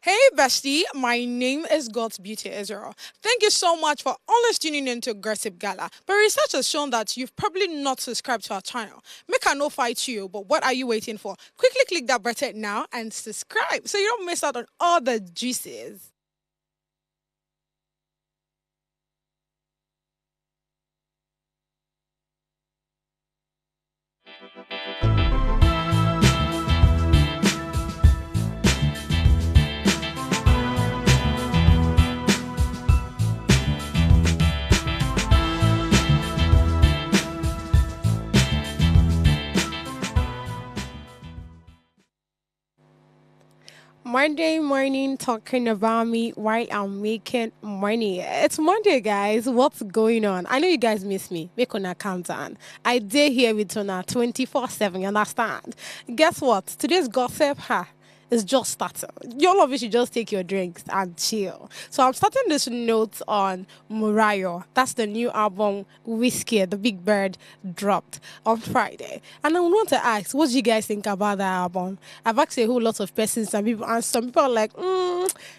Hey bestie, my name is God's Beauty Israel. Thank you so much for always tuning in to Aggressive Gala. But research has shown that you've probably not subscribed to our channel. Make a no fight you, but what are you waiting for? Quickly click that button now and subscribe so you don't miss out on all the juices. Monday morning talking about me while I'm making money. It's Monday, guys. What's going on? I know you guys miss me. Make on a countdown. I dare here with Tona 24/7. You understand? Guess what? Today's gossip, it's just starting. You all of you should just take your drinks and chill. So I'm starting this note on Mariah. That's the new album Whiskey, the Big Bird dropped on Friday. And I want to ask, what do you guys think about that album? I've asked a whole lot of persons and people, and some people are like,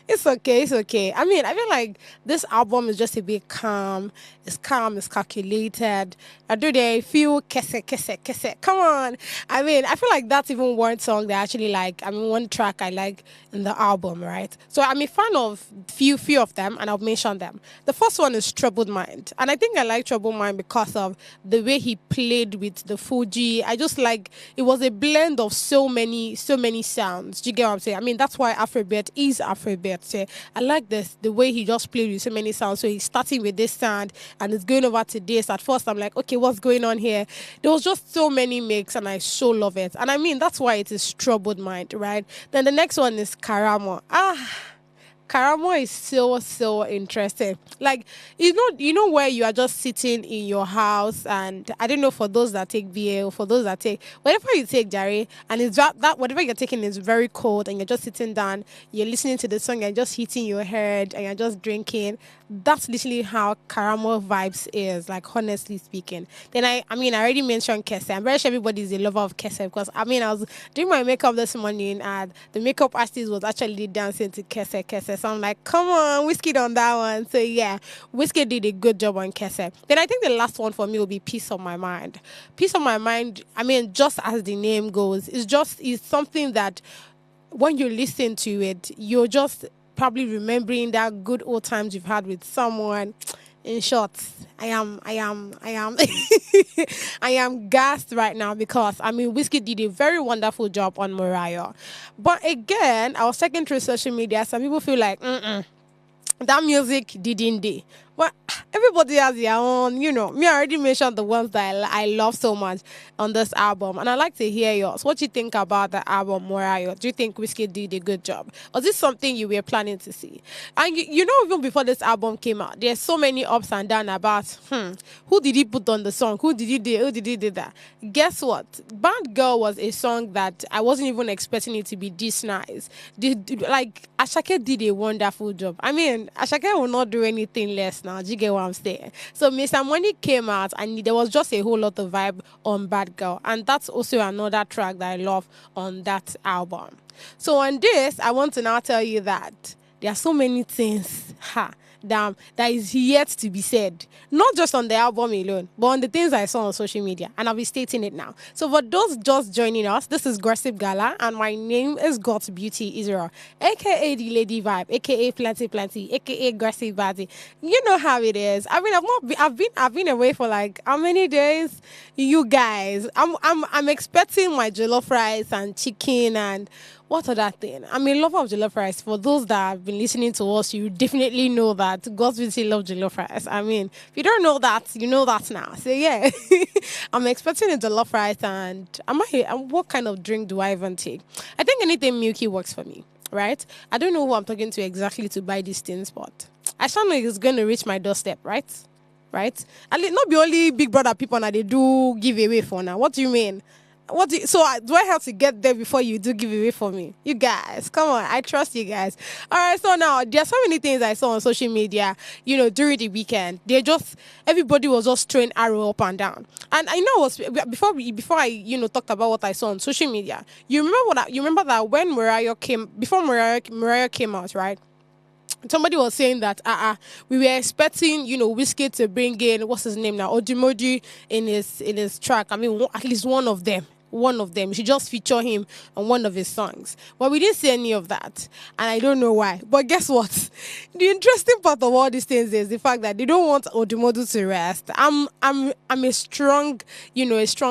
it's okay, it's okay. I mean, I feel like this album is just a bit calm, it's calculated. I do they feel kese. Come on. I mean, I feel like that's even one song that I actually like. I mean, one track I like in the album, right? So I'm a fan of few of them, and I'll mention them. The first one is Troubled Mind, and I think I like Troubled Mind because of the way he played with the Fuji. I just like it was a blend of so many sounds. Do you get what I'm saying? I mean, that's why Afrobeat is Afrobeat. So I like the way he just played with so many sounds. So he's starting with this sound and it's going over to this. At first, I'm like, okay, what's going on here? There was just so many mix, and I so love it. And I mean, that's why it is Troubled Mind, right? Then the next one is Karamo. Karamo is so interesting. Like you know where you are just sitting in your house, and I don't know for those that take BA or for those that take whatever you take, Jerry, and it's that whatever you're taking is very cold, and you're just sitting down, you're listening to the song, and just hitting your head, and you're just drinking. That's literally how Karamo vibes is. Like honestly speaking, then I already mentioned Kese. I'm very sure everybody's a lover of Kese because I was doing my makeup this morning and the makeup artist was actually dancing to Kese. So I'm like, come on, Whiskey on that one. So yeah, Whiskey did a good job on Kese. Then I think the last one for me will be Peace of My Mind. Peace of My Mind, I mean, just as the name goes, is something that when you listen to it, you're just probably remembering that good old times you've had with someone. In short, I am I am gassed right now because I mean Whiskey did a very wonderful job on Mariah. But again, I was checking through social media. Some people feel like that music didn't they. Well, everybody has their own, Me, I already mentioned the ones that I love so much on this album, and I'd like to hear yours. What do you think about the album, Mariah? Do you think Whiskey did a good job? Or is this something you were planning to see? And even before this album came out, there's so many ups and downs about, who did he put on the song? Who did he do? Who did he do that? Guess what? Bad Girl was a song that I wasn't even expecting it to be this nice. Like, Ashake did a wonderful job. I mean, Ashake will not do anything less now. Do you get what I'm saying? So Mr. Money came out and there was just a whole lot of vibe on Bad Girl. And that's also another track that I love on that album. So on this, I want to now tell you that there are so many things that is yet to be said. Not just on the album alone, but on the things I saw on social media. And I'll be stating it now. So for those just joining us, this is Aggressive Gala, and my name is God's Beauty Israel, aka the Lady Vibe, aka Plenty, aka Aggressive Body. You know how it is. I mean, I've been away for like how many days? You guys, I'm expecting my jollof rice and chicken and what other thing? I'm a lover of jollof rice. For those that have been listening to us, you definitely know that God's Beauty love jollof rice. I mean, if you don't know that, you know that now. So yeah, I'm expecting a jollof rice, and what kind of drink do I even take? I think anything milky works for me, right? I don't know who I'm talking to exactly to buy these things, but I sure know it's going to reach my doorstep, right? Right? And not be only Big Brother people now they do give away for now. What do you mean? Do I have to get there before you do give away for me? You guys, come on, I trust you guys. All right, so now there's so many things I saw on social media, during the weekend. Everybody was just throwing arrow up and down. And I know before I talked about what I saw on social media. You remember that when Mariah came out, right? Somebody was saying that we were expecting Whiskey to bring in, what's his name now, Odimoji, in his track. I mean, at least one of them should just feature him on one of his songs, but we didn't see any of that, and I don't know why. But guess what? The interesting part of all these things is the fact that they don't want Odimodu to rest. I'm a strong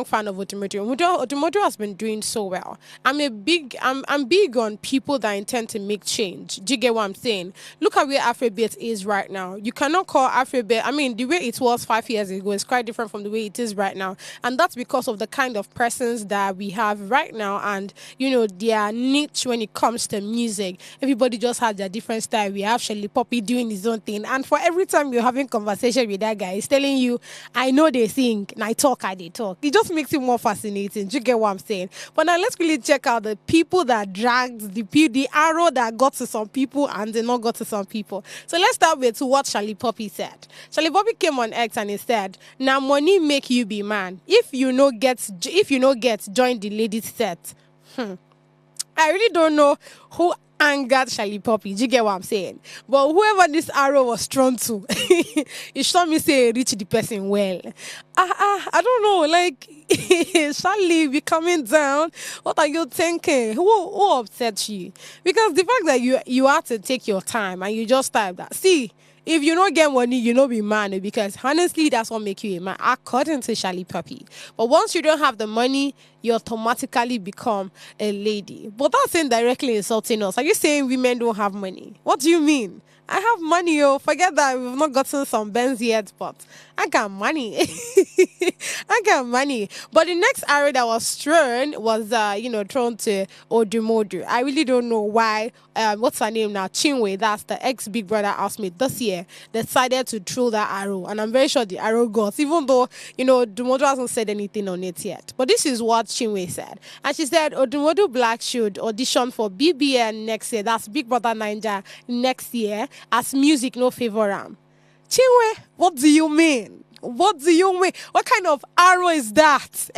fan of Odimodu. Odimodu has been doing so well. I'm big on people that intend to make change. Do you get what I'm saying? Look at where Afrobeat is right now. You cannot call Afrobeat, I mean, the way it was 5 years ago is quite different from the way it is right now, and that's because of the kind of persons that we have right now, and their niche when it comes to music. Everybody just has their different style. We have Shelly Poppy doing his own thing, and for every time you're having conversation with that guy, he's telling you, I know they sing and I they talk. It just makes it more fascinating. Do you get what I'm saying? But now let's really check out the people that dragged the arrow that got to some people and did not got to some people. So let's start with what Shelly Poppy said. Shelly Poppy came on X and he said, now money make you be man. If you no get join the ladies set. I really don't know who angered Shelly Poppy. Do you get what I'm saying? But whoever this arrow was thrown to, it showed me say reach the person well. I don't know. Like, Shelly, be coming down. What are you thinking? Who upset you? Because the fact that you had to take your time and you just type that. See, if you don't get money, you don't be man, because honestly, that's what make you a man, according to Shelly Poppy. But once you don't have the money, you automatically become a lady. But that's indirectly insulting us. Are you saying women don't have money? What do you mean? I have money, oh. Forget that we've not gotten some Benz yet, but I got money. I got money. But the next arrow that was thrown was, thrown to Odumodu. I really don't know why. What's her name now? Chinwe, that's the ex-Big Brother housemate this year, decided to throw that arrow. And I'm very sure the arrow got, even though, Odumodu hasn't said anything on it yet. But this is what Chinwe said. And she said, Odumodu Black should audition for BBN next year. That's Big Brother Ninja next year, as music no favor am. Chinwe, what do you mean? What do you mean? What kind of arrow is that?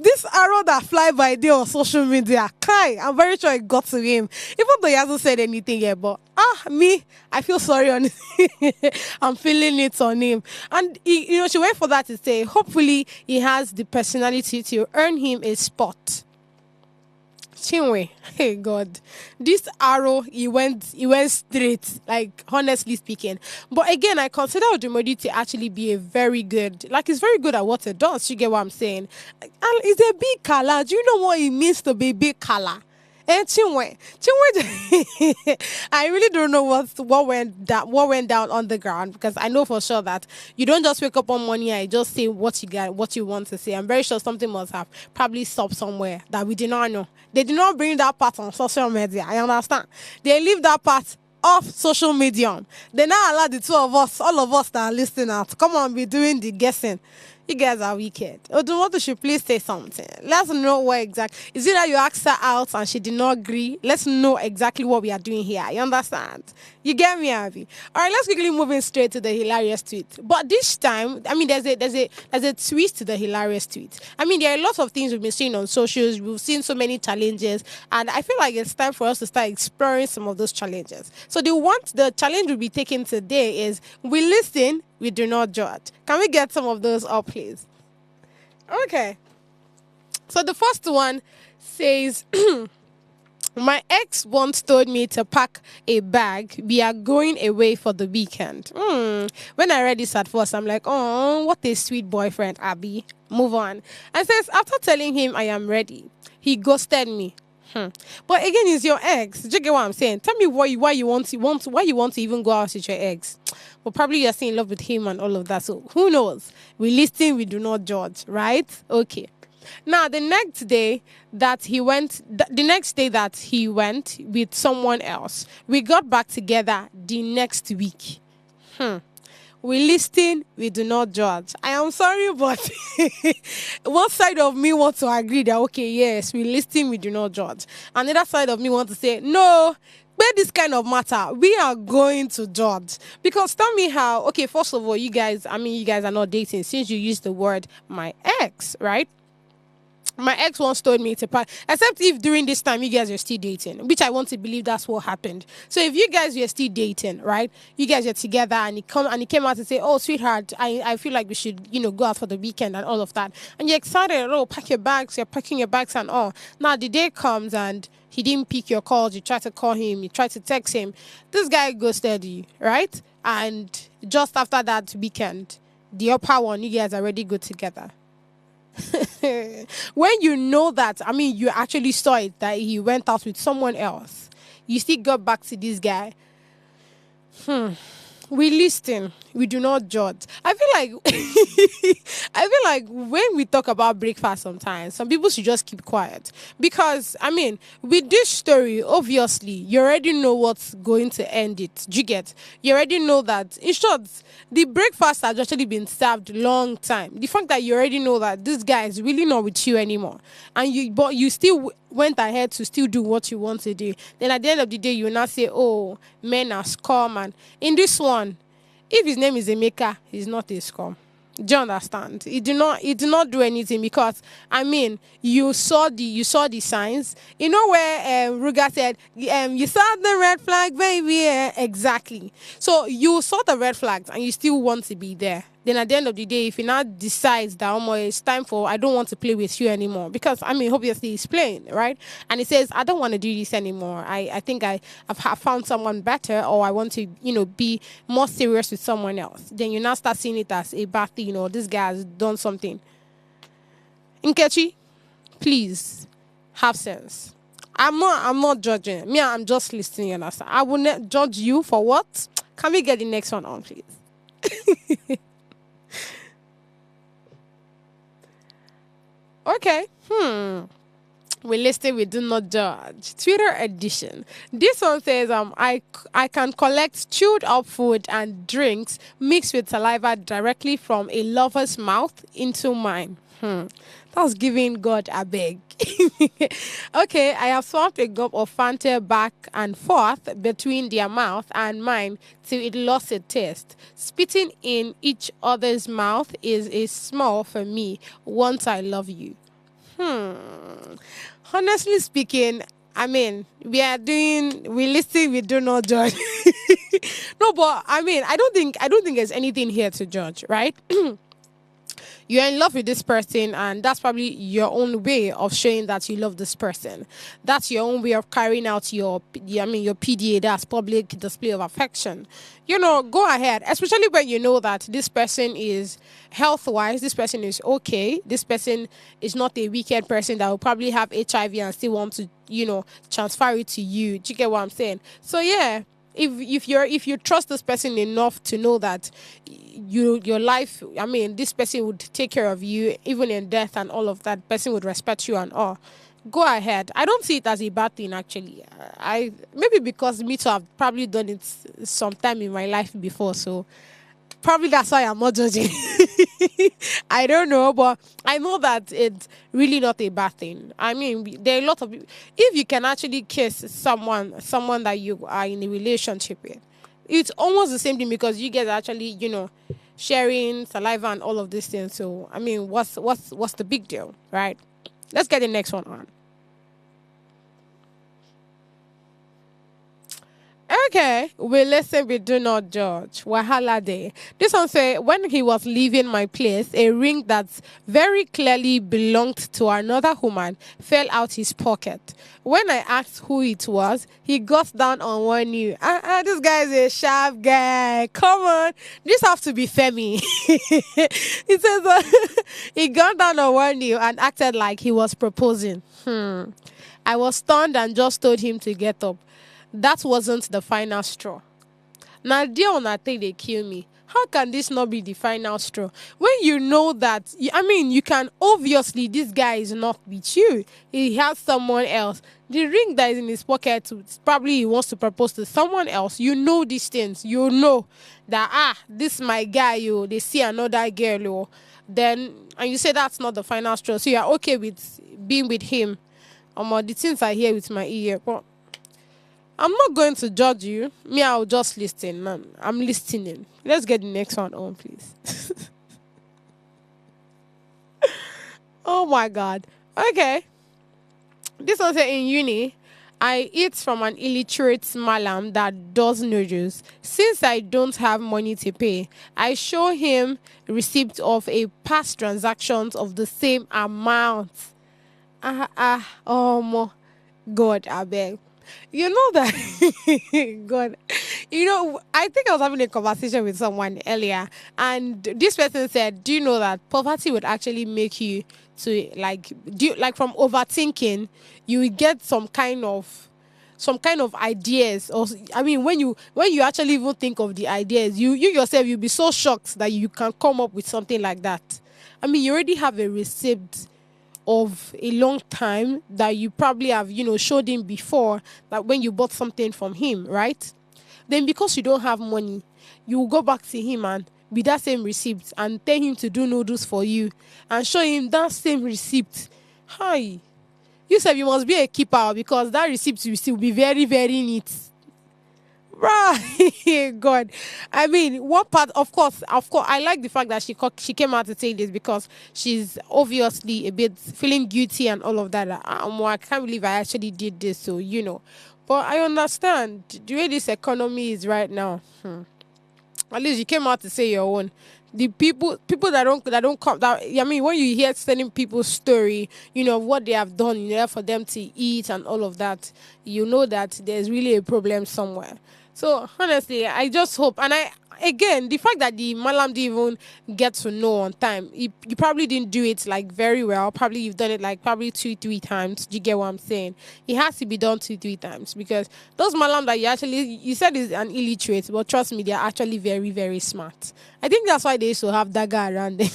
This arrow that fly by day on social media. Kai, I'm very sure it got to him. Even though he hasn't said anything yet, but I feel sorry on I'm feeling it on him. And she went for that to say, hopefully he has the personality to earn him a spot. Chinwe, hey God, this arrow, he went straight, like, honestly speaking. But again, I consider Odumodi to actually be he's very good at what it does. You get what I'm saying? And it's a big color. Do you know what it means to be big color? And Chinwe, I really don't know what went down on the ground, because I know for sure that you don't just wake up one morning and just say what you want to say. I'm very sure something must have probably stopped somewhere that we did not know. They did not bring that part on social media. I understand. They leave that part off social media. They now allow the two of us, all of us that are listening out, come on, be doing the guessing. You guys are wicked. Odumodu should please say something. Let's know what exactly. Is it that you asked her out and she did not agree? Let's know exactly what we are doing here. You understand? You get me, Abby? All right, let's quickly move in straight to the hilarious tweet. But this time, I mean, there's a twist to the hilarious tweet. I mean, there are lots of things we've been seeing on socials. We've seen so many challenges, and I feel like it's time for us to start exploring some of those challenges. So the challenge we'll be taking today is we listen, we do not judge. Can we get some of those up, please? Okay. So the first one says, my ex once told me to pack a bag. We are going away for the weekend. When I read this at first, I'm like, oh, what a sweet boyfriend, Abby. Move on. And says, after telling him I am ready, he ghosted me. But again, it's your ex. Do you get what I'm saying? Tell me why you want to even go out with your ex. But probably you're still in love with him and all of that. So who knows? We listen, we do not judge, right? Okay. Now the next day that he went with someone else, we got back together the next week. We listen, we do not judge. I am sorry, but one side of me wants to agree that okay, yes, we listen, we do not judge. Another side of me wants to say no. Where this kind of matter, we are going to judge. Because tell me how, okay, first of all, you guys, I mean, you guys are not dating since you used the word my ex, right? My ex once told me to pack, except if during this time you guys are still dating, which I want to believe that's what happened. So if you guys were still dating, right? You guys are together and he came out and say, "Oh, sweetheart, I feel like we should, go out for the weekend and all of that." And you're excited, oh, pack your bags, you're packing your bags and all. Now the day comes and he didn't pick your calls, you try to call him, you try to text him. This guy ghosted you, right? And just after that weekend, the upper one, you guys already go together. When you know that, I mean, you actually saw it that he went out with someone else, you still got back to this guy. We listen, we do not judge. I feel like I feel like when we talk about breakfast sometimes, some people should just keep quiet. Because I mean, with this story, obviously, you already know what's going to end it. Do you get? You already know that in short, the breakfast has actually been served long time. The fact that you already know that this guy is really not with you anymore, and you still went ahead to still do what you want to do. Then at the end of the day, you will not say, "Oh, men are scum." And in this one, if his name is Emeka, he's not a scum. Do you understand? He did not do anything because I mean you saw the signs. You know where Ruga said, you saw the red flag, baby. Exactly. So you saw the red flags and you still want to be there. Then at the end of the day, if he now decides that it's time for I don't want to play with you anymore, because I mean obviously he's playing, right? And he says, I don't want to do this anymore. I think I've found someone better, or I want to, be more serious with someone else. Then you now start seeing it as a bad thing, this guy has done something. Nkechi, please have sense. I'm not judging. Me, I'm just listening, you understand? I will not judge you for what? Can we get the next one on, please? Okay. We listed we do not judge. Twitter edition. This one says I can collect chewed up food and drinks mixed with saliva directly from a lover's mouth into mine. That's giving God a beg. Okay, I have swapped a gulp of Fanta back and forth between their mouth and mine till it lost its taste. Spitting in each other's mouth is a small for me once I love you. Honestly speaking, I mean, we listen, we do not judge. No, but I mean, I don't think there's anything here to judge, right? You're in love with this person, and that's probably your own way of showing that you love this person. That's your own way of carrying out your PDA, that's public display of affection. Go ahead, especially when you know that this person is health-wise, this person is okay, this person is not a wicked person that will probably have HIV and still want to, transfer it to you. Do you get what I'm saying? So yeah, if you trust this person enough to know that your life, I mean, this person would take care of you even in death and all of that, person would respect you and all, go ahead. I don't see it as a bad thing actually. I maybe because me too, I've probably done it sometime in my life before, so probably that's why I'm not judging. I don't know, but I know that it's really not a bad thing. I mean, there are a lot of people. If you can actually kiss someone that you are in a relationship with, it's almost the same thing because you guys are actually, sharing saliva and all of these things. So, I mean, what's the big deal, right? Let's get the next one on. Okay, we listen, we do not judge. Wahala day. This one say, when he was leaving my place, a ring that very clearly belonged to another woman fell out his pocket. When I asked who it was, he got down on one knee. This guy is a sharp guy. Come on, this have to be Femi. He says he got down on one knee and acted like he was proposing. I was stunned and just told him to get up. That wasn't the final straw. Now, dear on I think they kill me. How can this not be the final straw? When you know that, I mean, you can obviously, this guy is not with you. He has someone else. The ring that is in his pocket, probably he wants to propose to someone else. You know these things. You know that, this my guy, you, they see another girl, you. Then, and you say that's not the final straw. So you're okay with being with him. The things I hear with my ear. But I'm not going to judge you. Me, I'll just listen, man. I'm listening. Let's get the next one on, please. Oh my God. Okay. This one said in uni, I eat from an illiterate malam that does noodles. Since I don't have money to pay, I show him receipt of a past transactions of the same amount. God, I beg. You know that God. I think I was having a conversation with someone earlier, and this person said, "Do you know that poverty would actually make you to like from overthinking, you will get some kind of ideas, or I mean, when you actually even think of the ideas, you yourself, you'll be so shocked that you can come up with something like that. I mean, you already have a receipt of a long time that you probably have, showed him before, that when you bought something from him, right? Then because you don't have money, you will go back to him and with that same receipt and tell him to do noodles for you and show him that same receipt. Hi. You said you must be a keeper because that receipt will still be very, very neat. Right, God. I mean, what part? Of course, I like the fact that she came out to say this because she's obviously a bit feeling guilty and all of that. I can't believe I actually did this. So but I understand the way this economy is right now. At least you came out to say your own. The people that don't come, that I mean, when you hear certain people's story, what they have done, for them to eat and all of that, you know that there's really a problem somewhere. So honestly, I just hope, and again, the fact that the malam didn't even get to know on time, you probably didn't do it like very well. Probably you've done it like probably 2-3 times. Do you get what I'm saying? It has to be done 2-3 times because those malam that you said is an illiterate, but trust me, they're actually very, very smart. I think that's why they used to have daga around them.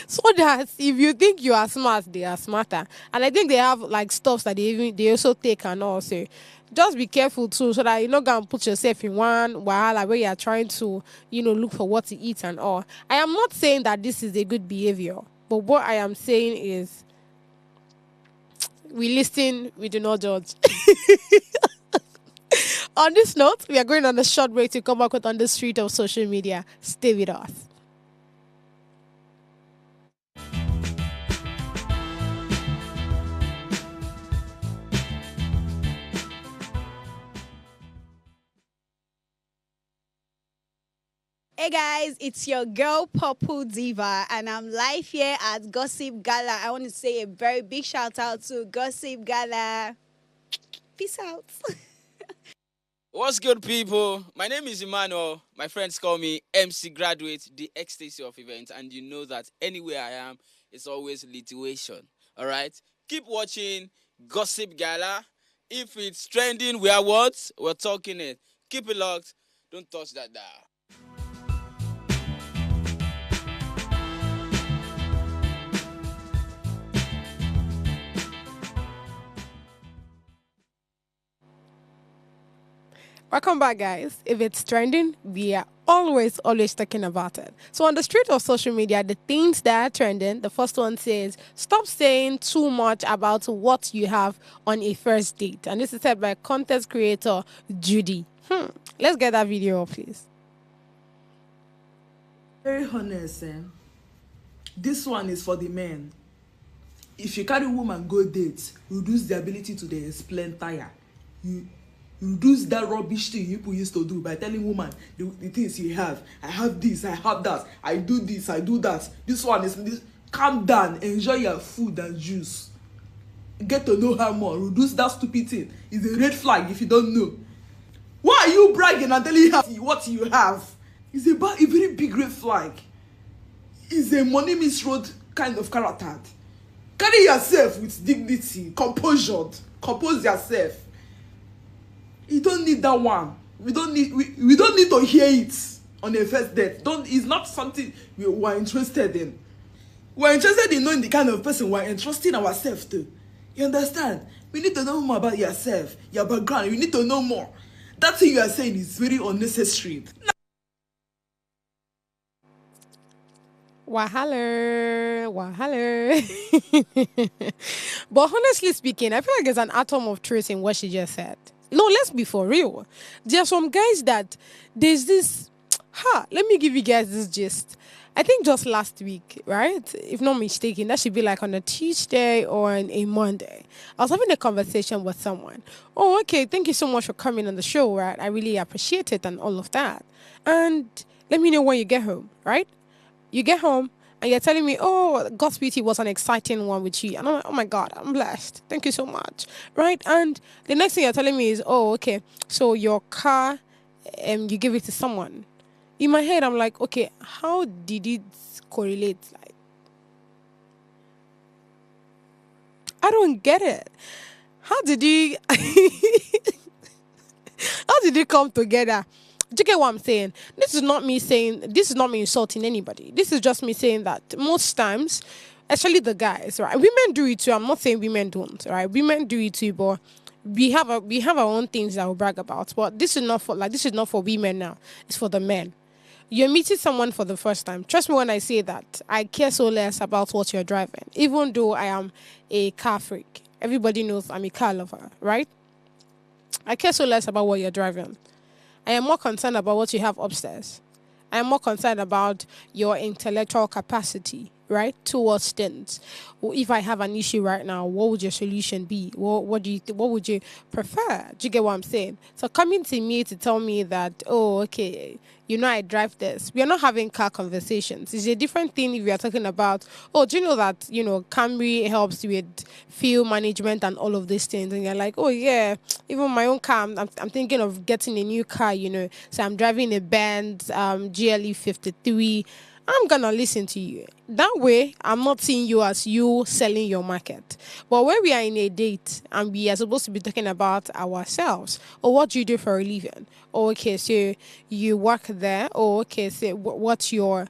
So that if you think you are smart, they are smarter. And I think they have like stuffs that they also take and all. So just be careful too, so that you're not gonna put yourself in one wahala where you're trying to, look for what to eat and all. I am not saying that this is a good behavior, but what I am saying is we listen, we do not judge. On this note, we are going on a short break to come back with on the street of social media. Stay with us. Hey guys, it's your girl Purple Diva, and I'm live here at Gossip Gala. I want to say a very big shout out to Gossip Gala. Peace out. What's good, people? My name is Emmanuel. My friends call me MC Graduate, the ecstasy of events, and you know that anywhere I am, it's always lituation. All right? Keep watching Gossip Gala. If it's trending, we are what? We're talking it. Keep it locked. Don't touch that dial. Welcome back, guys. If it's trending, we are always talking about it. So on the street of social media, the things that are trending, the first one says, stop saying too much about what you have on a first date. And this is said by content creator Judy. Let's get that video up, please. Very honest, this one is for the men. If you carry woman go date, reduce the ability to the explain tire. You reduce that rubbish thing people used to do by telling woman the things you have. I have this, I have that, I do this, I do that. This one is this. Calm down, enjoy your food and juice. Get to know her more. Reduce that stupid thing. It's a red flag if you don't know. Why are you bragging and telling her what you have? It's a very big red flag. It's a money misroad kind of character. Carry yourself with dignity, composure. Compose yourself. You don't need that one. We don't need to hear it. on a first date. Don't. It's not something we are interested in. We're interested in knowing the kind of person we're entrusting ourselves to. You understand? We need to know more about yourself, your background. You need to know more. That thing you are saying is very unnecessary. Wahala, wahala. But honestly speaking, I feel like there's an atom of truth in what she just said. No, let's be for real. There are some guys that there's this. Let me give you guys this gist. I think just last week, right? If not mistaken, that should be like on a Tuesday or on a Monday. I was having a conversation with someone. Oh, okay. Thank you so much for coming on the show, right? I really appreciate it and all of that. And let me know when you get home, right? You get home and you're telling me, oh, God's beauty was an exciting one with you. And I'm like, oh my God, I'm blessed. Thank you so much. Right? And the next thing you're telling me is, oh, okay, so your car, you give it to someone. In my head, I'm like, okay, how did it correlate? Like, I don't get it. How did he, how did it come together? Do you get what I'm saying? This is not me insulting anybody. This is just me saying that most times, especially the guys, right? Women do it too. I'm not saying women don't, right? Women do it too, but we have our own things that we brag about. But this is not for women now. It's for the men. You're meeting someone for the first time. Trust me when I say that. I care so less about what you're driving, even though I am a car freak. Everybody knows I'm a car lover, right? I care so less about what you're driving. I am more concerned about what you have upstairs. I am more concerned about your intellectual capacity, right, towards things. If I have an issue right now, what would your solution be? What would you prefer? Do you get what I'm saying? So coming to me to tell me that, oh, okay, I drive this. We are not having car conversations. It's a different thing if we are talking about, oh, do you know that, Camry helps with fuel management and all of these things? And you're like, oh, yeah, even my own car, I'm thinking of getting a new car, So I'm driving a Benz GLE 53. I'm going to listen to you. That way, I'm not seeing you as you selling your market. But when we are in a date and we are supposed to be talking about ourselves, or what do you do for a living? Or, okay, so you work there. Or, okay, so what's your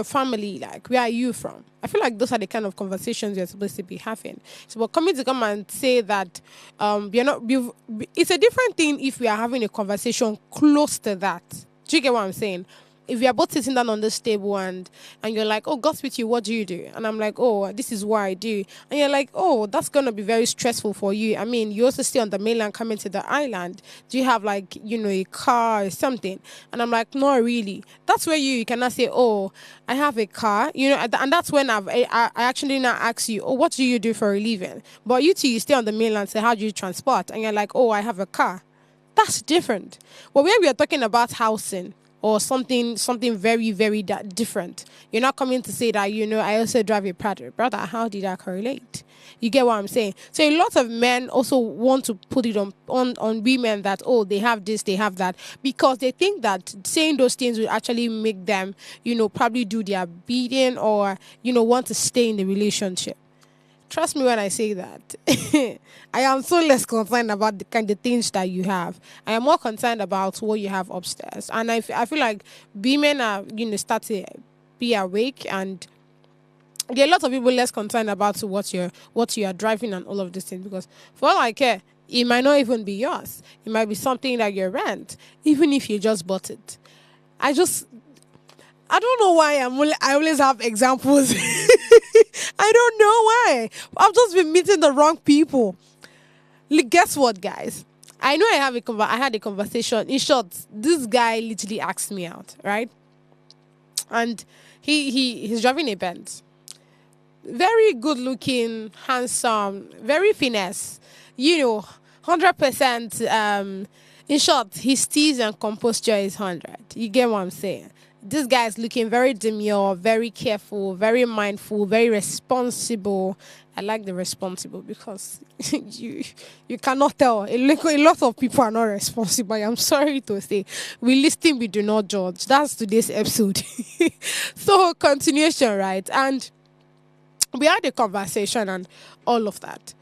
family like? Where are you from? I feel like those are the kind of conversations you're supposed to be having. So we're coming to come and say that it's a different thing if we are having a conversation close to that. Do you get what I'm saying? If we are both sitting down on this table and you're like, oh, God's with you, what do you do? And I'm like, oh, this is what I do. And you're like, oh, that's going to be very stressful for you. I mean, you also stay on the mainland coming to the island. Do you have like, a car or something? And I'm like, not really. That's where you cannot say, oh, I have a car. And that's when I actually now ask you, oh, what do you do for a living? But you stay on the mainland, say, how do you transport? And you're like, oh, I have a car. That's different. But when we are talking about housing, or something very, very different. You're not coming to say that, I also drive a Prado. Brother, how did that correlate? You get what I'm saying? So a lot of men also want to put it on women that, oh, they have this, they have that, because they think that saying those things will actually make them, probably do their bidding or, want to stay in the relationship. Trust me when I say that. I am so less concerned about the kind of things that you have. I am more concerned about what you have upstairs. And I feel like women are, start to be awake, and there are a lot of people less concerned about what you are driving and all of these things, because for all I care, it might not even be yours. It might be something that you rent, even if you just bought it. I don't know why I always have examples. I don't know why. I've just been meeting the wrong people. Guess what, guys? I know I had a conversation. In short, this guy literally asked me out, right? And he's driving a Benz. Very good looking, handsome, very finesse. 100%. In short, his steez and composure is 100. You get what I'm saying? This guy is looking very demure, very careful, very mindful, very responsible. I like the responsible because you cannot tell. A lot of people are not responsible. I'm sorry to say. We listen, we do not judge. That's today's episode. So, continuation, right? And we had a conversation and all of that.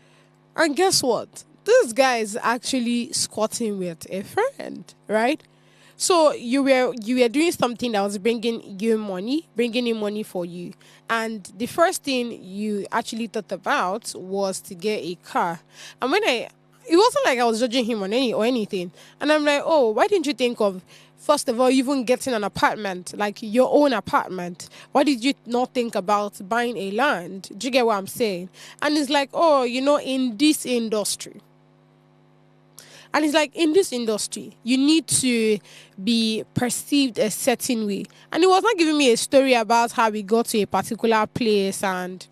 And guess what? This guy is actually squatting with a friend, right? So you were doing something that was bringing in money for you, and the first thing you actually thought about was to get a car. And it wasn't like I was judging him on anything, and I'm like, oh, why didn't you think of, first of all, even getting an apartment, like your own apartment? Why did you not think about buying a land? Do you get what I'm saying? And it's like, oh, in this industry. And it's like, in this industry, you need to be perceived a certain way. And he was not giving me a story about how we got to a particular place, and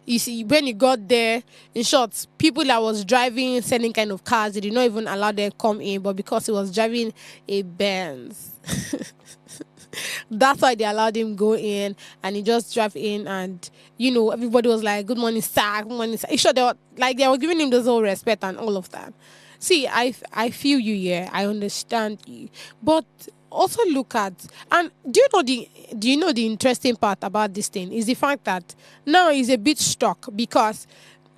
you see, when you got there, in short, people that was driving certain kind of cars, they did not even allow them come in, but because he was driving a Benz, that's why they allowed him go in, and he just drive in, and everybody was like, "Good morning, sir. Good morning, sir." Sure, they were giving him this whole respect and all of that. See, I feel you, yeah, I understand you, but also look at, and do you know the interesting part about this thing is the fact that now he's a bit stuck, because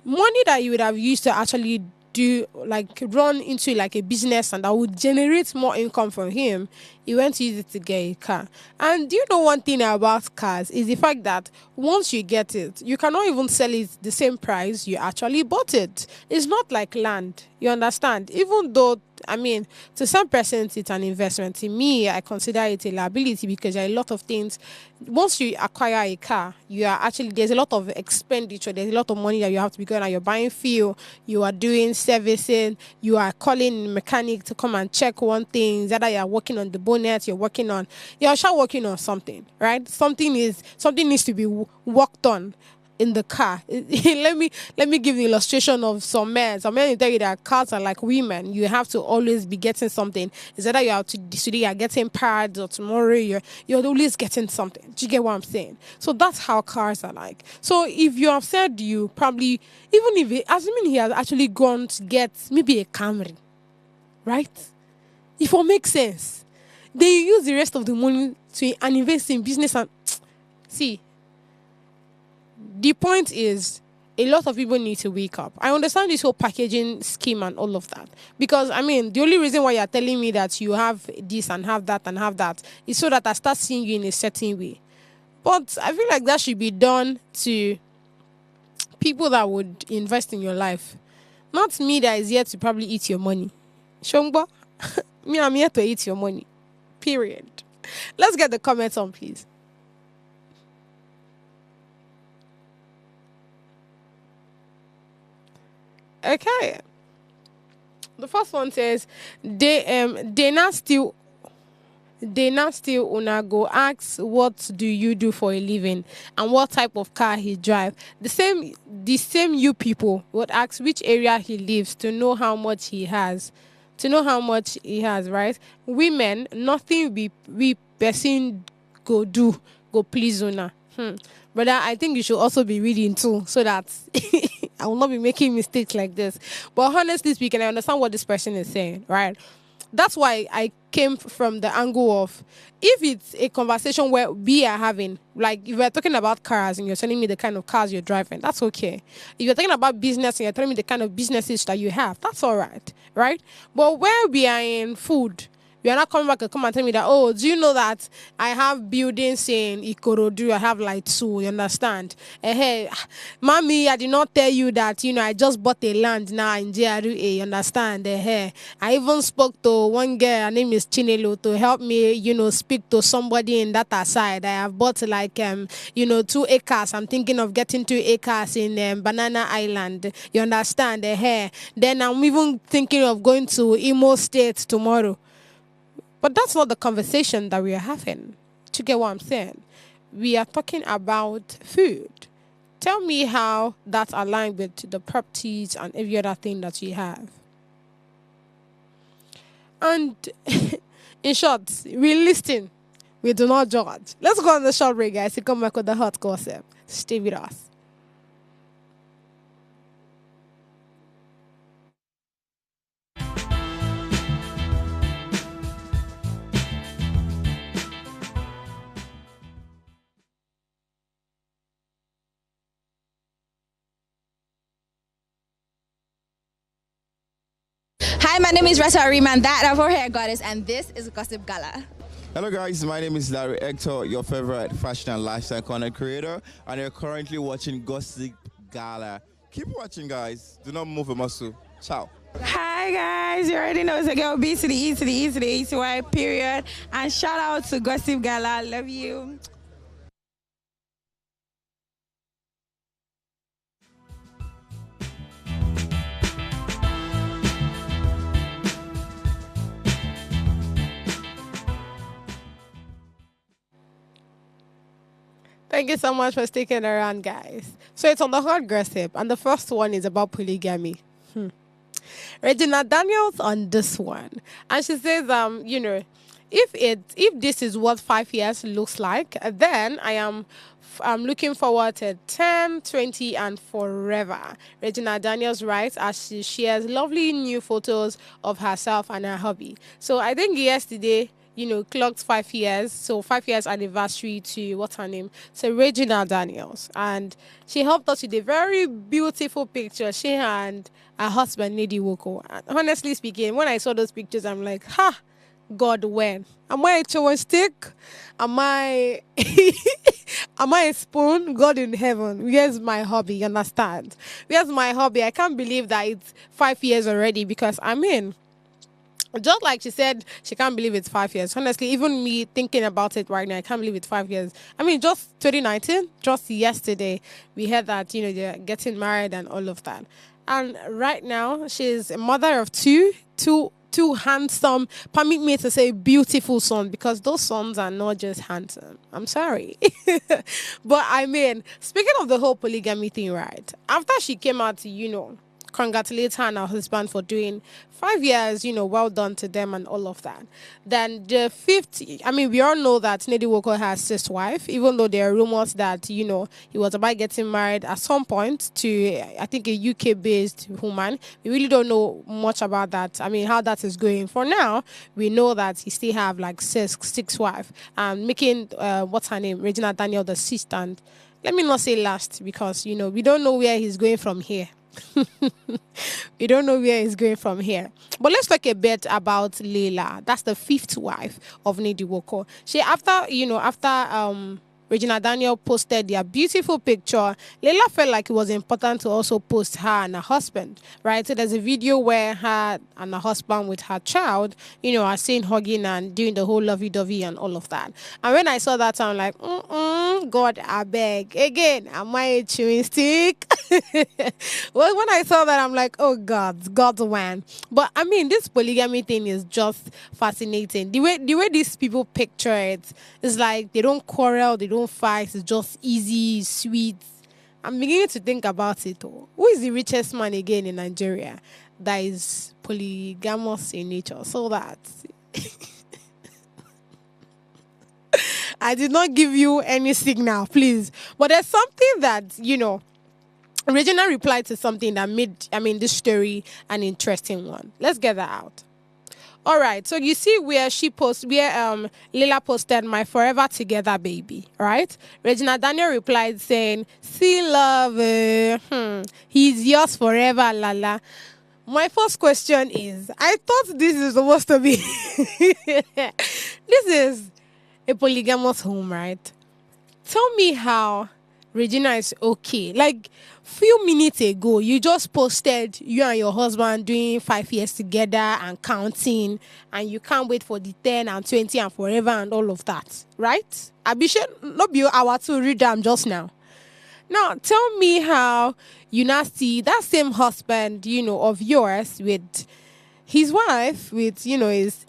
money that you would have used to actually do, like, run into like a business and that would generate more income from him, he went to use it to get a car. And do you know one thing about cars is the fact that once you get it, you cannot even sell it the same price you actually bought it. It's not like land, you understand? Even though, I mean, to some persons it's an investment, to me I consider it a liability, because there are a lot of things. Once you acquire a car, you are actually, there's a lot of expenditure, there's a lot of money that you have to be going on. You're buying fuel, you are doing servicing, you are calling a mechanic to come and check one thing, either you're working on the bonnet, you're sure working on something, right? Something needs to be worked on in the car. Let me give the illustration of some men. Some men will tell you that cars are like women. You have to always be getting something. Is that you have to, today you're getting pads, or tomorrow you're always getting something. Do you get what I'm saying? So that's how cars are like. So if you have said, you probably, even if assuming he has actually gone to get maybe a Camry, right? If it makes sense, then you use the rest of the money to and invest in business. And see, the point is, a lot of people need to wake up. I understand this whole packaging scheme and all of that, because I mean, the only reason why you're telling me that you have this and have that and have that is so that I start seeing you in a certain way. But I feel like that should be done to people that would invest in your life, not me that is here to probably eat your money. Shongba, me, I'm here to eat your money. Period. Let's get the comments on, please. Okay. The first one says they now still una go ask, what do you do for a living and what type of car he drive. The same you people would ask which area he lives to know how much he has. To know how much he has, right? Women, nothing we person go do, go please una. Brother, I think you should also be reading too, so that I will not be making mistakes like this. But honestly speaking, I understand what this person is saying, right? That's why I came from the angle of, if it's a conversation where we are having, like if we're talking about cars and you're telling me the kind of cars you're driving, that's okay. If you're talking about business and you're telling me the kind of businesses that you have, that's all right? But where we are in food, you are not coming back and come and tell me that, oh, do you know that I have buildings in Ikorodu, I have like two, you understand? Hey, mommy, I did not tell you that, I just bought a land now in JRA, you understand? Hey, I even spoke to one girl, her name is Chinelo, to help me, speak to somebody in that side. I have bought like, 2 acres. I'm thinking of getting 2 acres in Banana Island, you understand? Hey, then I'm even thinking of going to Imo State tomorrow. But that's not the conversation that we are having. To get what I'm saying? We are talking about food. Tell me how that's aligned with the properties and every other thing that you have. And in short, we listen. We do not judge. Let's go on the short break, guys, to come back with the hot gossip. Stay with us. Hi, my name is Retta Ariman, that over hair goddess, and this is Gossip Gala. Hello guys, my name is Larry Hector, your favorite fashion and lifestyle content creator, and you're currently watching Gossip Gala. Keep watching guys, do not move a muscle. Ciao. Hi guys, you already know it's a girl B to the E to the E to the E to Y period. And shout out to Gossip Gala. Love you. Thank you so much for sticking around, guys. So it's on the hot gossip, and the first one is about polygamy. Regina Daniels on this one, and she says, if this is what 5 years looks like, then I'm looking forward to 10, 20, and forever. Regina Daniels writes as she shares lovely new photos of herself and her hubby. So I think yesterday, clocked 5 years. So 5 years anniversary to what's her name? So Regina Daniels. And she helped us with a very beautiful picture. She and her husband, Nedi Woko. And honestly speaking, when I saw those pictures, I'm like, God, when? Am I a chewing stick? Am I am I a spoon? God in heaven. Where's my hobby? You understand? Where's my hobby? I can't believe that it's 5 years already because just like she said, she can't believe it's 5 years. Honestly, even me thinking about it right now, I can't believe it's 5 years. Just 2019, just yesterday, we heard that, they're getting married and all of that. And right now, she's a mother of two handsome, permit me to say beautiful sons, because those sons are not just handsome. I'm sorry. But speaking of the whole polygamy thing, right? After she came out to, congratulate her and her husband for doing 5 years, well done to them and all of that. Then the fifth, we all know that Nedi Woko has sixth wife, even though there are rumors that, he was about getting married at some point to, I think, a UK-based woman. We really don't know much about that. How that is going. For now, we know that he still have like six wife, and making, what's her name? Regina Daniel the sixth, and let me not say last, because, we don't know where he's going from here. We don't know where he's going from here. But let's talk a bit about Leila. That's the fifth wife of Nedi Woko. She, after Regina Daniel posted their beautiful picture, Leila felt like it was important to also post her and her husband, right? So there's a video where her and her husband with her child, are seen hugging and doing the whole lovey-dovey and all of that. And when I saw that, I'm like, God, I beg. Again, am I a chewing stick? Well, when I saw that, I'm like, oh God, God's one. But this polygamy thing is just fascinating. The way these people picture it is like they don't quarrel, they don't fight, it's just easy, sweet. I'm beginning to think about it all. Who is the richest man again in Nigeria that is polygamous in nature? So that I did not give you any signal, please. But there's something that, Regina replied to something that made, this story an interesting one. Let's get that out. All right, so you see where Lila posted my forever together baby, right? Regina Daniel replied saying, see love, he's yours forever, lala. My first question is, I thought this is supposed to be, this is a polygamous home, right? Tell me how Regina is okay. Like, few minutes ago, you just posted you and your husband doing 5 years together and counting, and you can't wait for the 10 and 20 and forever and all of that, right? Abisha, not be our to read them just now. Now, tell me how you now see that same husband, of yours with his wife, with, his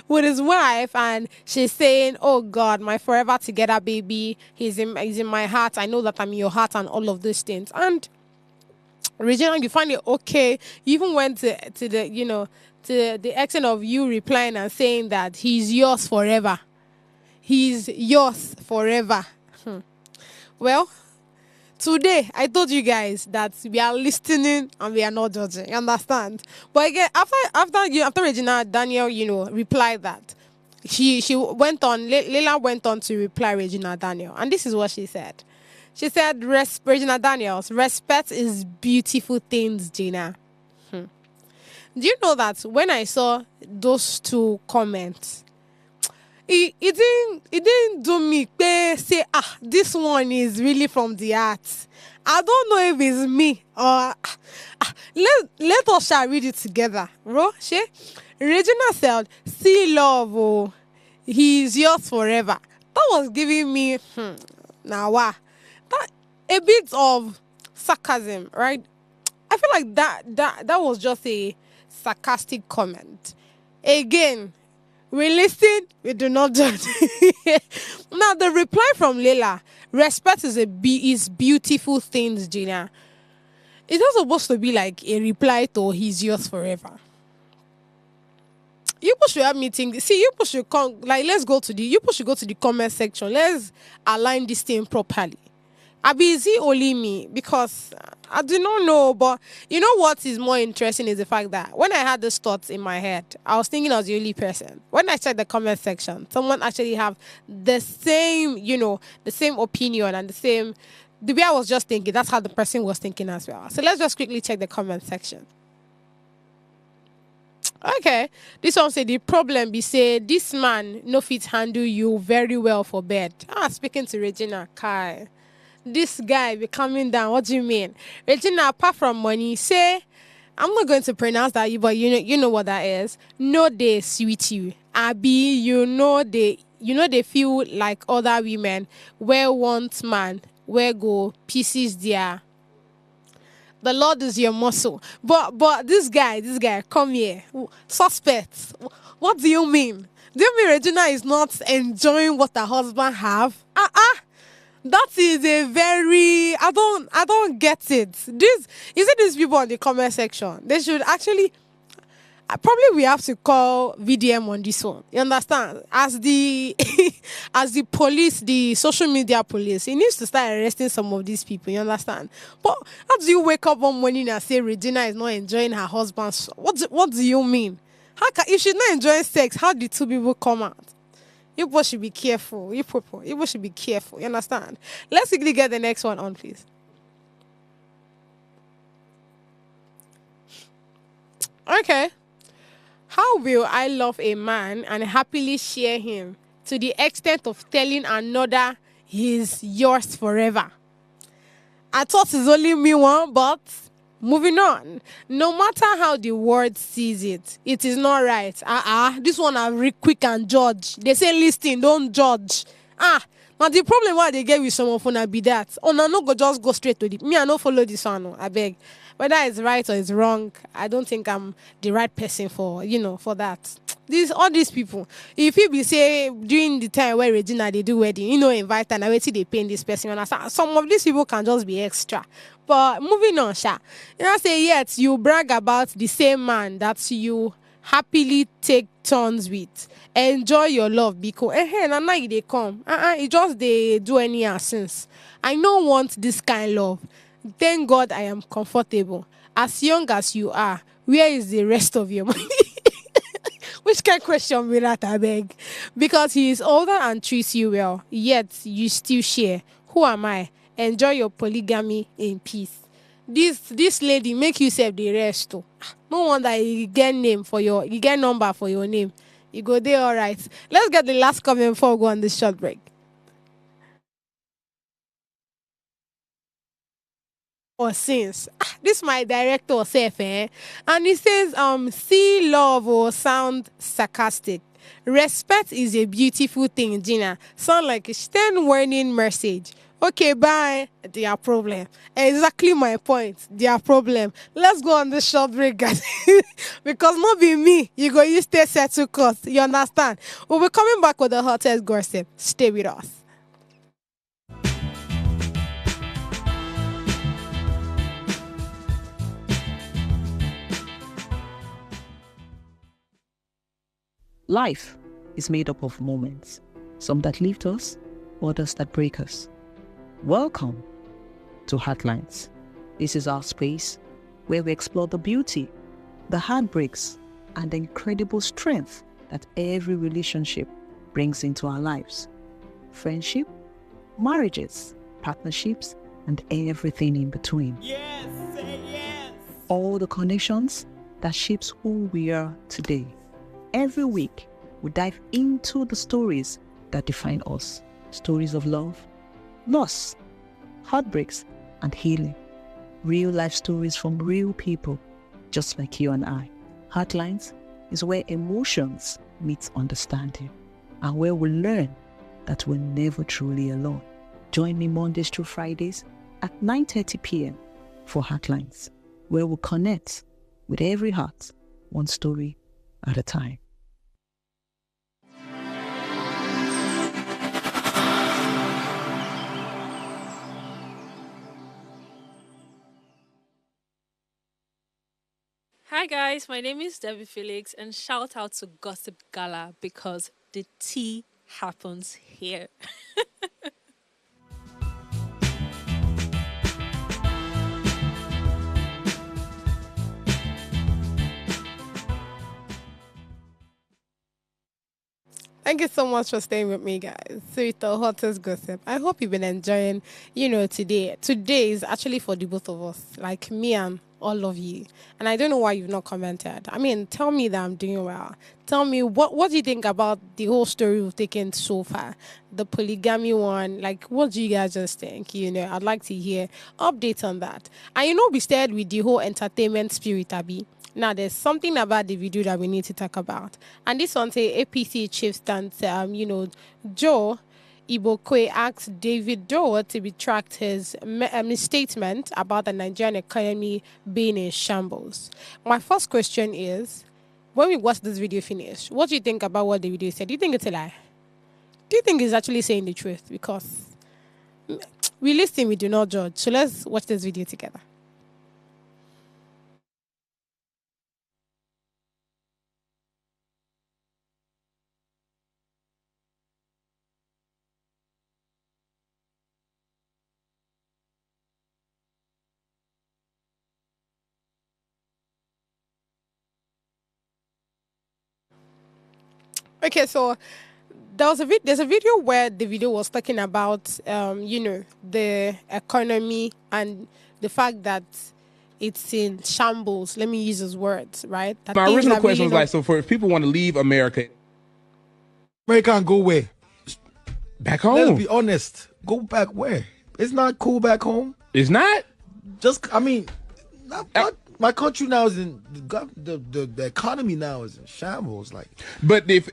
with his wife, and she's saying, oh God, my forever together baby, he's in my heart, I know that I'm in your heart and all of these things. And Regina, you find it okay. You even went to the, to the extent of you replying and saying that he's yours forever. He's yours forever. Well, today, I told you guys that we are listening and we are not judging. You understand? But again, after Regina Daniel, replied that, she went on, Leila went on to reply Regina Daniel. And this is what she said. She said, Regina Daniels, respect is beautiful things, Gina. Do you know that when I saw those two comments, it didn't do me say, this one is really from the heart. I don't know if it's me or let us shall read it together, bro. She Regina said, "See love, oh, he is yours forever." That was giving me now that a bit of sarcasm, right? I feel like that was just a sarcastic comment. Again, we listen, we do not judge. Now the reply from Leila, respect is beautiful things, Gina. It's not supposed to be like a reply to he's yours forever. You people should have meeting. See, you people should come. Like, you people should go to the comment section. Let's align this thing properly. Abi, is it only me? Because I do not know. But you know what is more interesting is the fact that when I had these thoughts in my head, I was thinking I was the only person. When I checked the comment section, someone actually have the same, the same opinion and the way I was just thinking. That's how the person was thinking as well. So let's just quickly check the comment section. Okay, this one say the problem be say this man no fit handle you very well for bed. Speaking to Regina, Kai. This guy be coming down. What do you mean? Regina, apart from money, say, I'm not going to pronounce that, but you know what that is. No, they sweet you. Abi, they feel like other women where want man, where go pieces there. The Lord is your muscle. But this guy, come here. Suspect. What do you mean? Do you mean Regina is not enjoying what her husband have? That is a very I don't get it. These people in the comment section. They should actually probably we have to call VDM on this one. You understand? As the as the police, the social media police, he needs to start arresting some of these people. You understand? But how do you wake up one morning and say Regina is not enjoying her husband's? What do you mean? If she's not enjoying sex, how did two people come out? You people should be careful. You people should be careful. You understand? Let's quickly get the next one on, please. Okay. How will I love a man and happily share him to the extent of telling another he's yours forever? I thought it's only me one, but moving on. No matter how the world sees it, it is not right. This one are real quick and judge. They say listen, don't judge. Now the problem why they get with some of una be that. Oh, no go just go straight to the me. I no follow this one. I beg. Whether it's right or it's wrong, I don't think I'm the right person for for that. All these people. If you be say during the time where Regina they do wedding, invite and I wait till they pay this person. You understand? Some of these people can just be extra. But moving on, Sha. Say yet you brag about the same man that you happily take turns with. Enjoy your love because now they come. It just they do any since. I don't want this kind of love. Thank God I am comfortable. As young as you are, where is the rest of your money? Which kind of question will that I beg? Because he is older and treats you well, yet you still share. Who am I? Enjoy your polygamy in peace. This lady make you save the rest too. No wonder you get number for your name. You go there all right. Let's get the last comment before we go on this short break. Or since this my director self, and he says see love or sound sarcastic. Respect is a beautiful thing, Gina. Sound like a stern warning message. Okay, bye. Their problem. Exactly my point. Their problem. Let's go on this short break, guys. Because not be me. You go use stay set to cost. You understand? We'll be coming back with the hottest gossip. Stay with us. Life is made up of moments, some that lift us, others that break us. Welcome to Heartlines. This is our space where we explore the beauty, the heartbreaks, and the incredible strength that every relationship brings into our lives. Friendship, marriages, partnerships, and everything in between. Yes, say yes. All the connections that shapes who we are today. Every week, we dive into the stories that define us. Stories of love, loss, heartbreaks, and healing. Real life stories from real people, just like you and I. Heartlines is where emotions meet understanding, and where we learn that we're never truly alone. Join me Mondays through Fridays at 9:30 p.m. for Heartlines, where we connect with every heart, one story at a time. Hi guys, my name is Debbie Felix, and shout out to Gossip Gala because the tea happens here. Thank you so much for staying with me, guys. So it's the hottest gossip. I hope you've been enjoying, today. Today is actually for the both of us, like me and all of you. And I don't know why you've not commented. I mean, tell me that I'm doing well. Tell me what do you think about the whole story we've taken so far, the polygamy one. Like, what do you guys just think? I'd like to hear updates on that. And we started with the whole entertainment spirit, Abby. Now, there's something about the video that we need to talk about. And this one say APC chief stands, Joe Ibokwe asked David Doe to retract his statement about the Nigerian economy being in shambles. My first question is, when we watch this video finish, what do you think about what the video said? Do you think it's a lie? Do you think he's actually saying the truth? Because we listen, we do not judge. So let's watch this video together. Okay, so there's a video where the video was talking about the economy and the fact that it's in shambles. Let me use those words, right? That My original question really was like, so for if people want to leave America can't go where? back home, Let's be honest. Go back where? It's not cool back home. it's not. My country now is in the economy now is in shambles. Like, But if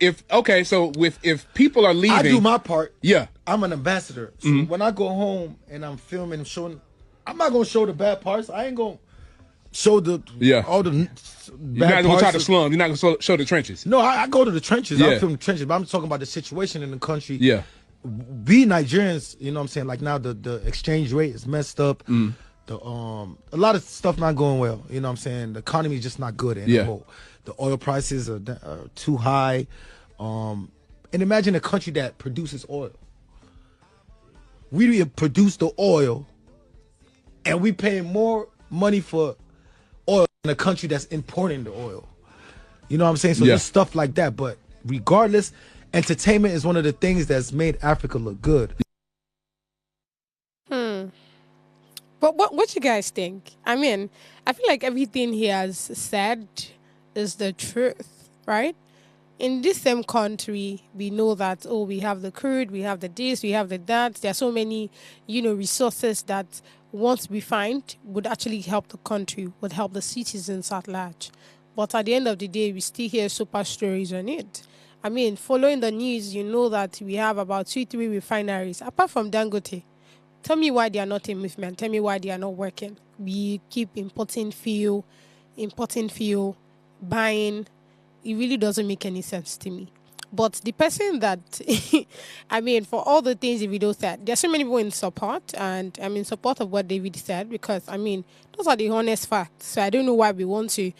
people are leaving, I do my part. yeah, I'm an ambassador. So when I go home and I'm filming and showing, I'm not gonna show the bad parts. I ain't gonna show all the you're bad not gonna try parts. to slum. You're not gonna show the trenches. No, I go to the trenches. Yeah. I film the trenches, but I'm talking about the situation in the country. Yeah, We Nigerians, you know what I'm saying? Like now the exchange rate is messed up. A lot of stuff not going well. You know what I'm saying? The economy is just not good anymore. The oil prices are too high. And imagine a country that produces oil. We produce the oil, and we pay more money for oil than a country that's importing the oil. You know what I'm saying? So there's stuff like that. But regardless, entertainment is one of the things that's made Africa look good. But what you guys think? I mean, I feel like everything he has said is the truth, right? In this same country, we know that, we have the crude, we have the this, we have the that. There are so many, resources that once we find would actually help the country, would help the citizens at large. But at the end of the day, we still hear super stories on it. I mean, following the news, you know that we have about 2-3 refineries, apart from Dangote. Tell me why they are not in movement. Tell me why they are not working. We keep importing fuel, buying. It really doesn't make any sense to me. But the person that, for all the things Davido said, there's so many people in support, and I'm in support of what David said because, those are the honest facts. So I don't know why we want to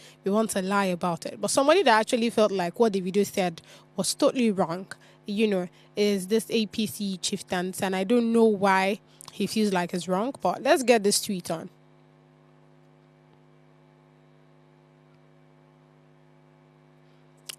lie about it. But somebody that actually felt like what Davido said was totally wrong, is this APC chieftain, and I don't know why he feels like it's wrong. But let's get this tweet on.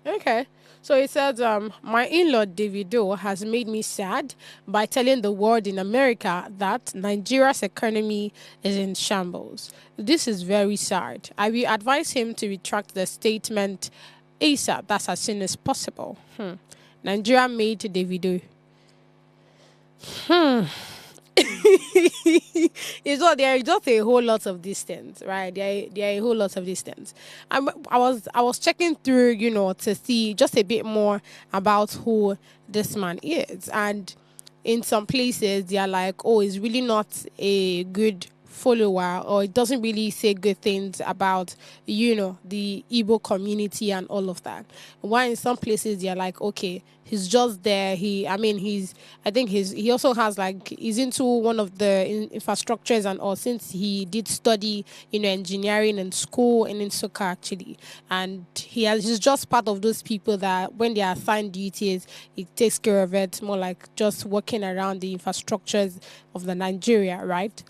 Okay. So it says, my in-law Davido has made me sad by telling the world in America that Nigeria's economy is in shambles. This is very sad. I will advise him to retract the statement ASAP. That's as soon as possible. Nigeria made Davido. It's not there is just a whole lot of distance, right? There are a whole lot of distance. I was checking through, to see just a bit more about who this man is, and in some places they are like, oh, he's really not a good follower, or it doesn't really say good things about the Igbo community and all of that. While in some places they're like, okay, he's just there. I think he also has like he's into one of the infrastructures and all, since he did study engineering in school and in soccer actually, and he's just part of those people that when they are assigned duties, he takes care of it, more like just working around the infrastructures of the Nigeria, right?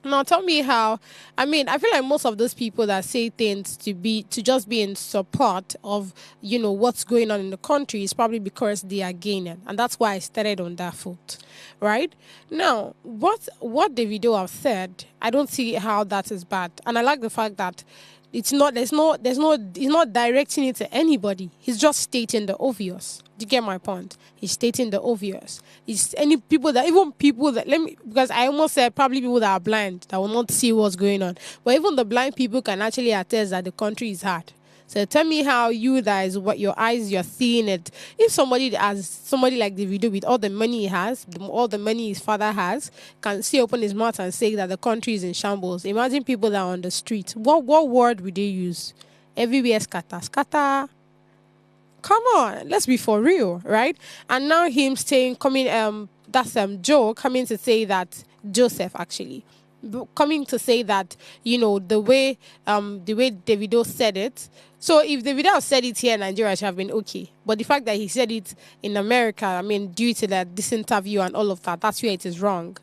Now tell me how. I feel like most of those people that say things to just be in support of what's going on in the country is probably because they are gaining, and that's why I started on that foot, right? Now, what Davido have said, I don't see how that is bad, and I like the fact that it's not he's not directing it to anybody. He's just stating the obvious. Do you get my point? He's stating the obvious. It's any people that even people that because I almost said probably people that are blind that will not see what's going on. But even the blind people can actually attest that the country is hard. So tell me how you guys, what your eyes you're seeing it. If somebody like Davido with all the money he has, all the money his father has, can see open his mouth and say that the country is in shambles. Imagine people that are on the street. What word would they use? Everywhere scatter, scatter. Come on, let's be for real, right? And now him saying that's Joe coming to say that Joseph actually coming to say that the way Davido said it. So if Davido had said it here in Nigeria, it should have been okay. But the fact that he said it in America, due to this interview and all of that, that's where it is wrong.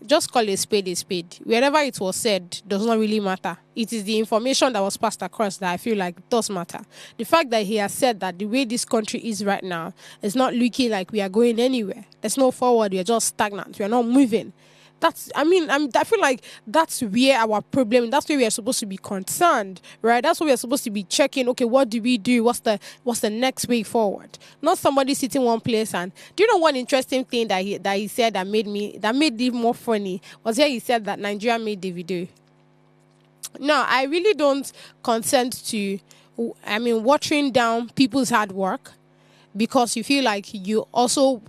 Just call a spade a spade. Wherever it was said does not really matter. It is the information that was passed across that I feel like does matter. The fact that he has said that the way this country is right now is not looking like we are going anywhere. There's no forward. We are just stagnant. We are not moving. I feel like that's where our problem, that's where we are supposed to be concerned, right? That's what we are supposed to be checking. Okay, what do we do? What's the next way forward? Not somebody sitting one place. And do you know one interesting thing that he said that made it more funny was here he said that Nigeria made Davido. No, I really don't consent to watering down people's hard work because you feel like you also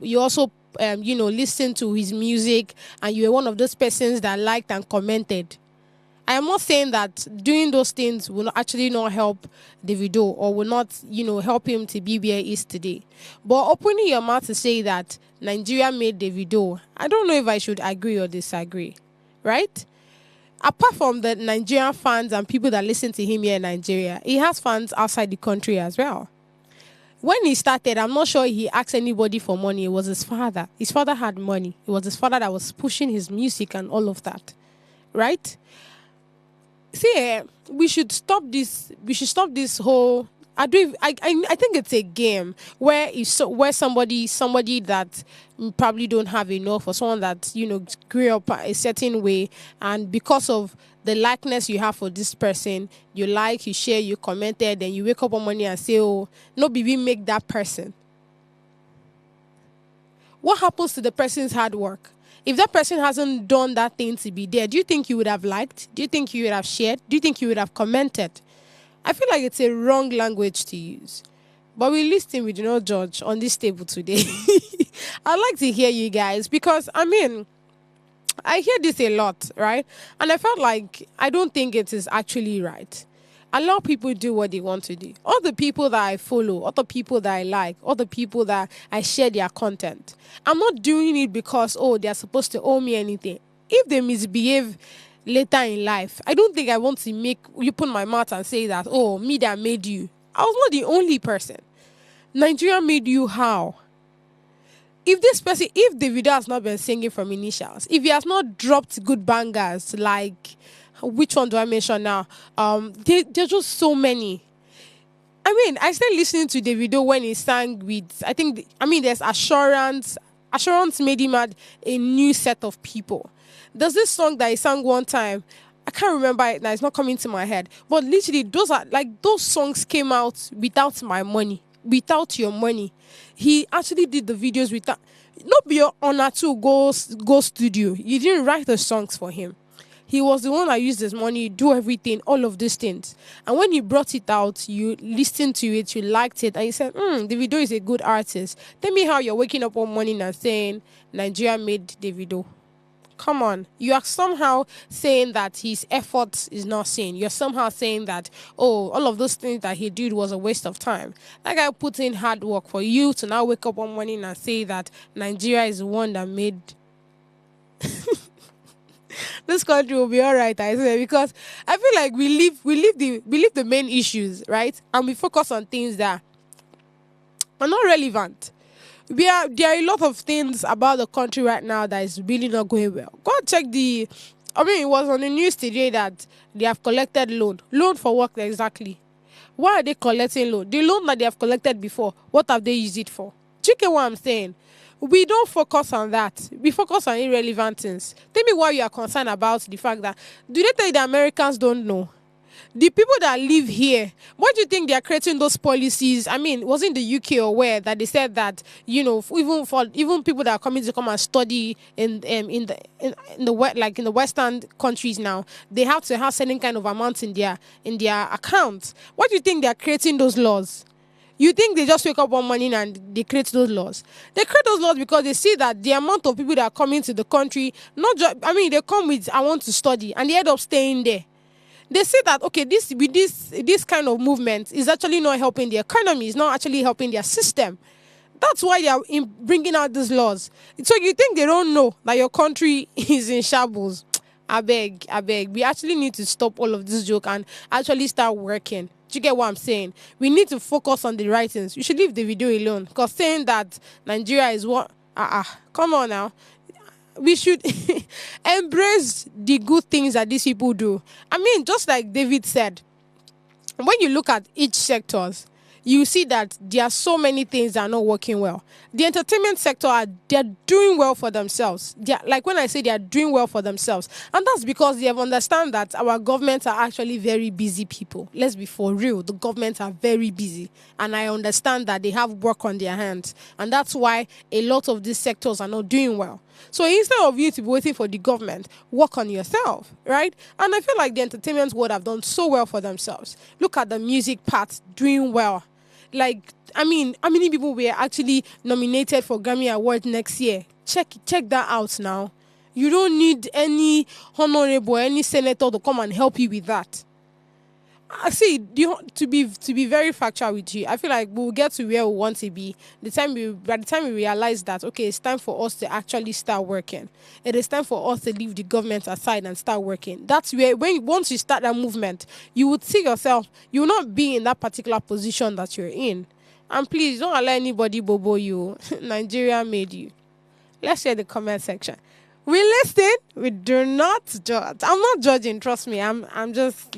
listen to his music and you were one of those persons that liked and commented. I am not saying that doing those things will actually not help Davido or will not, help him to be where he is today. But opening your mouth to say that Nigeria made Davido, I don't know if I should agree or disagree, right? Apart from the Nigerian fans and people that listen to him here in Nigeria, he has fans outside the country as well. When he started, I'm not sure he asked anybody for money. It was his father. His father had money. It was his father that was pushing his music and all of that, right? See, we should stop this. We should stop this whole. I think it's a game where somebody that probably don't have enough, or someone that grew up a certain way, and because of the likeness you have for this person, you like, you share, you commented, then you wake up one morning and say, oh, no, baby, make that person. What happens to the person's hard work? If that person hasn't done that thing to be there, do you think you would have liked? Do you think you would have shared? Do you think you would have commented? I feel like it's a wrong language to use. But we listen, we do not judge on this table today. I'd like to hear you guys because, I hear this a lot, right? And I felt like I don't think it is actually right. Allow people do what they want to do. All the people that I follow, all the people that I like, all the people that I share their content, I'm not doing it because, they're supposed to owe me anything. If they misbehave later in life, I don't think I want to make you put my mouth and say that, me that made you. I was not the only person. Nigeria made you how? If Davido has not been singing from initials, if he has not dropped good bangers, like, which one do I mention now? There's just so many. I mean, I started listening to the video when he sang with, I think, there's Assurance. Assurance made him add a new set of people. There's this song that he sang one time. I can't remember it now. It's not coming to my head. But literally, those songs came out without my money, without your money. He actually did the videos without, not be honor to go studio. You didn't write the songs for him. He was the one that used his money, do everything, all of these things. And when he brought it out, you listened to it, you liked it, and you said, Davido is a good artist. Tell me how you're waking up one morning and saying, Nigeria made Davido. Come on. You are somehow saying that his effort is not seen. You're somehow saying that, all of those things that he did was a waste of time. That guy put in hard work for you to now wake up one morning and say that Nigeria is the one that made this country will be all right, I say, because I feel like we leave the main issues, right? And we focus on things that are not relevant. There are a lot of things about the country right now that is really not going well. Go and check it was on the news today that they have collected loan. Loan for what exactly? Why are they collecting loan? The loan that they have collected before, what have they used it for? Do you get what I'm saying? We don't focus on that. We focus on irrelevant things. Tell me why you are concerned about the fact that, do they tell you the Americans don't know? The people that live here, why do you think they are creating those policies? I mean, was it in the UK or where that they said that, even people that are coming to come and study in the Western countries now, they have to have certain kind of amount in their accounts. Why do you think they are creating those laws? You think they just wake up one morning and they create those laws? They create those laws because they see that the amount of people that are coming to the country, they come with, I want to study, and they end up staying there. They say that, okay, this kind of movement is actually not helping the economy, it's not actually helping their system. That's why they are bringing out these laws. So you think they don't know that your country is in shambles? I beg. We actually need to stop all of this joke and actually start working. Do you get what I'm saying? We need to focus on the right things. You should leave the video alone. Because saying that Nigeria is what... come on now. We should embrace the good things that these people do. I mean, just like David said, when you look at each sectors, you see that there are so many things that are not working well. The entertainment sector, they're doing well for themselves. Like when I say they are doing well for themselves, and that's because they have understand that our governments are actually very busy people. Let's be for real. The governments are very busy, and I understand that they have work on their hands, and that's why a lot of these sectors are not doing well. So instead of you to be waiting for the government, work on yourself, right? And I feel like the entertainment world have done so well for themselves. Look at the music part doing well. Like, I mean, how many people were actually nominated for Grammy Award next year? Check that out now. You don't need any honorable, any senator to come and help you with that. I see. To be very factual with you, I feel like we'll get to where we want to be. By the time we realize that, okay, it's time for us to actually start working. It is time for us to leave the government aside and start working. That's where, once you start that movement, you would see yourself. You will not be in that particular position that you're in. And please don't allow anybody bobo you. Nigeria made you. Let's share the comment section. We listen. We do not judge. I'm not judging. Trust me. I'm just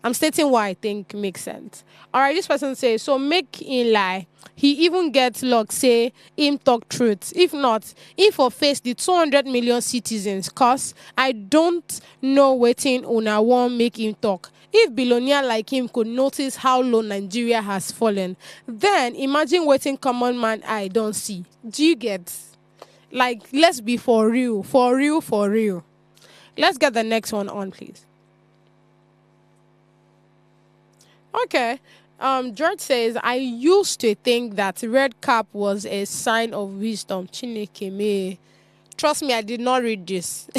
I'm stating what I think makes sense. All right, this person says, so make him lie. He even gets luck, say him talk truth. If not, if for face the 200 million citizens, cause I don't know waiting una won't make him talk. If billionaire like him could notice how low Nigeria has fallen, then imagine waiting common man I don't see. Do you get? Like, let's be for real. Let's get the next one on, please. Okay. George says, I used to think that red cap was a sign of wisdom. Chineke me. Trust me, I did not read this.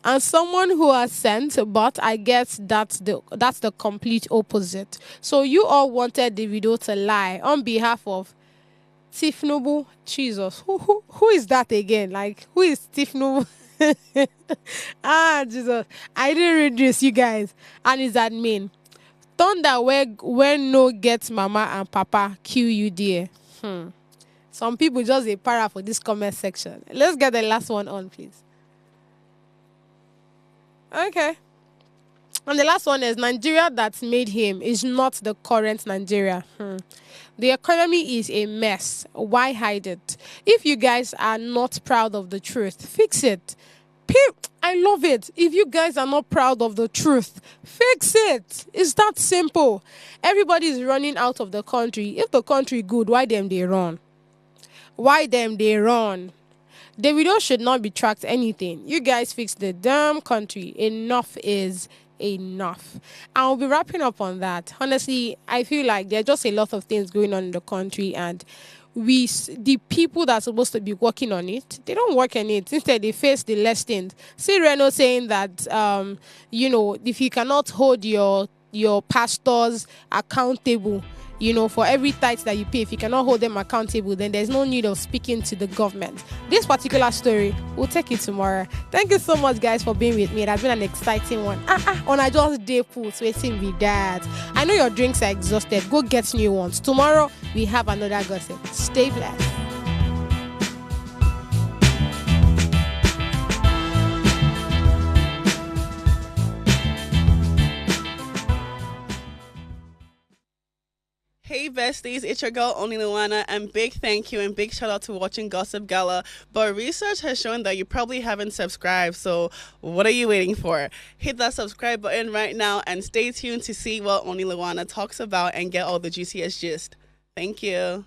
And someone who has sense, but I guess that's the complete opposite. So you all wanted the video to lie on behalf of Tiff Noble. Jesus. Who is that again? Like, who is Tiff Noble? Jesus. I didn't read this, you guys. And is that mean? Thunder when no get mama and papa kill you there. Some people just a para for this comment section. Let's get the last one on, please. Okay. And the last one is Nigeria that made him is not the current Nigeria. The economy is a mess. Why hide it? If you guys are not proud of the truth, fix it. I love it. If you guys are not proud of the truth, fix it. It's that simple. Everybody is running out of the country. If the country good, why them they run? Why them they run? Davido should not be tracked anything. You guys fix the damn country. Enough is enough. I'll be wrapping up on that. Honestly, I feel like there are just a lot of things going on in the country, and the people that are supposed to be working on it, they don't work on it. Instead, they face the less things. See Reno saying that, if you cannot hold your pastors accountable, for every tithe that you pay, if you cannot hold them accountable, then there's no need of speaking to the government. This particular story, we'll take it tomorrow. Thank you so much, guys, for being with me. It has been an exciting one. On I just day put waiting with that. I know your drinks are exhausted. Go get new ones. Tomorrow, we have another gossip. Stay blessed. Hey besties, it's your girl Oni Luana, and big thank you and big shout out to watching Gossip Gala. But research has shown that you probably haven't subscribed, so what are you waiting for? Hit that subscribe button right now and stay tuned to see what Oni Luana talks about and get all the juiciest gist. Thank you.